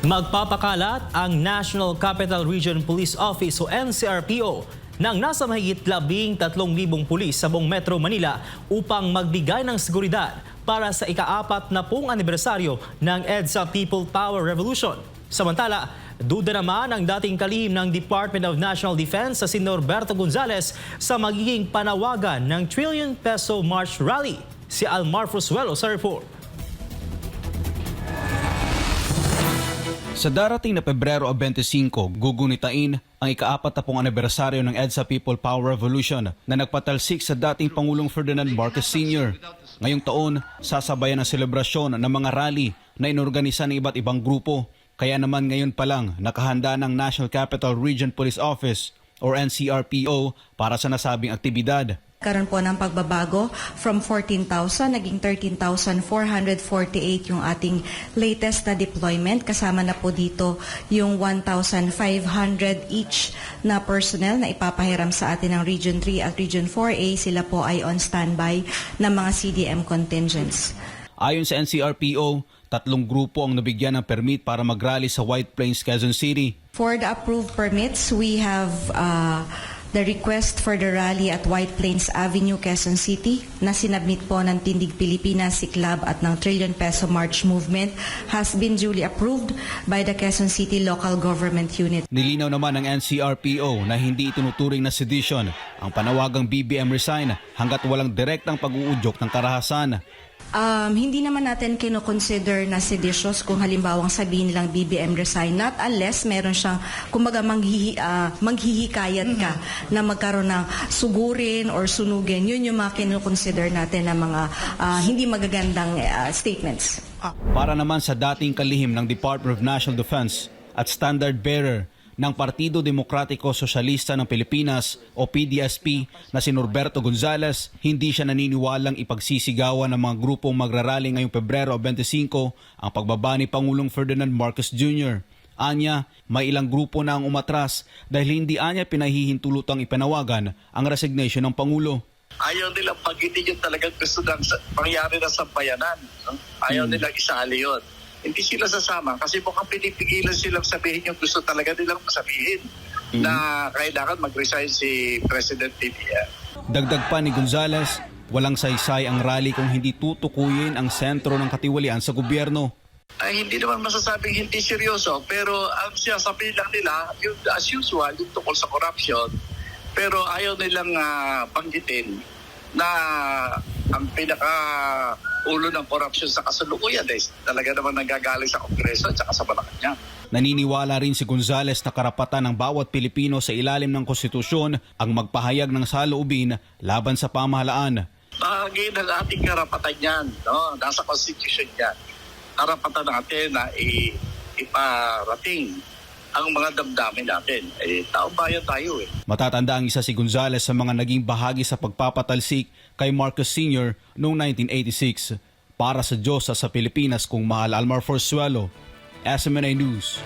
Magpapakalat ang National Capital Region Police Office o NCRPO ng nasa mahigit 13,000 pulis sa buong Metro Manila upang magbigay ng seguridad para sa ika-40 anibersaryo ng EDSA People Power Revolution. Samantala, duda naman ang dating kalihim ng Department of National Defense sa si Norberto Gonzales sa magiging panawagan ng Trillion Peso March Rally. Si Almar Frusuelo sa report. Sa darating na Pebrero 25, gugunitain ang ika-40 anibersaryo ng EDSA People Power Revolution na nagpatalsik sa dating Pangulong Ferdinand Marcos Sr. Ngayong taon, sasabayan ang selebrasyon ng mga rally na inorganisa ng iba't ibang grupo. Kaya naman ngayon pa lang nakahanda ng National Capital Region Police Office or NCRPO para sa nasabing aktibidad. Karon po ng pagbabago from 14,000 naging 13,448 yung ating latest na deployment. Kasama na po dito yung 1,500 each na personnel na ipapahiram sa atin ng Region 3 at Region 4A. Sila po ay on standby ng mga CDM contingents. Ayon sa NCRPO, 3 grupo ang nabigyan ng permit para mag-rally sa White Plains, Quezon City. For the approved permits, we have the request for the rally at White Plains Avenue, Quezon City na sinabmit po ng Tindig Pilipinas, Siklab at ng Trillion Peso March Movement has been duly approved by the Quezon City Local Government Unit. Nilinaw naman ng NCRPO na hindi itinuturing na sedition ang panawagang BBM resign hanggat walang direktang pag-uudyok ng karahasan. Hindi naman natin kino-consider na seditious kung halimbawang sabihin nilang BBM resign, not unless meron siyang kumbaga maghihikayat ka na magkaroon ng sugurin or sunugin. Yun yung mga kino-consider natin na mga hindi magagandang statements. Para naman sa dating kalihim ng Department of National Defense at standard bearer ng Partido Demokratiko Sosyalista ng Pilipinas o PDSP na si Norberto Gonzales, hindi siya naniniwalang ipagsisigawan ng mga grupong magrarally ngayong Pebrero 25 ang pagbaba ni Pangulong Ferdinand Marcos Jr. Anya, may ilang grupo na ang umatras dahil hindi anya pinahihintulutang ipanawagan ang resignation ng Pangulo. Ayaw nilang pagitin yung talagang gusto ng pangyari ng sambayanan. Ayaw nilang isali yun. Hindi sila sasama kasi mukhang pinipigilan silang sabihin yung gusto talaga nilang sabihin na kailangan mag-resign si President BBM. Dagdag pa ni Gonzales, walang saysay ang rally kung hindi tutukuyin ang sentro ng katiwalian sa gobyerno. Ay, hindi naman masasabing hindi seryoso pero ang sinasabihin lang nila yung as usual yung tungkol sa corruption pero ayaw nilang banggitin na ang pinaka-ulo ng corruption sa kasalukuyan talaga naman nanggagaling sa Kongreso at sa Malacanang. Naniniwala rin si Gonzales na karapatan ng bawat Pilipino sa ilalim ng konstitusyon ang magpahayag ng saloobin laban sa pamahalaan. Bahagi ng ating karapatan yan, no? Nasa konstitusyon yan. Karapatan natin na iparating ang mga damdamin natin. Taong bayan tayo . Matatanda ang isa si Gonzales sa mga naging bahagi sa pagpapatalsik kay Marcos Sr. noong 1986. Para sa Diyos sa Pilipinas kung mahal, Almar Frusuelo, SMNA News.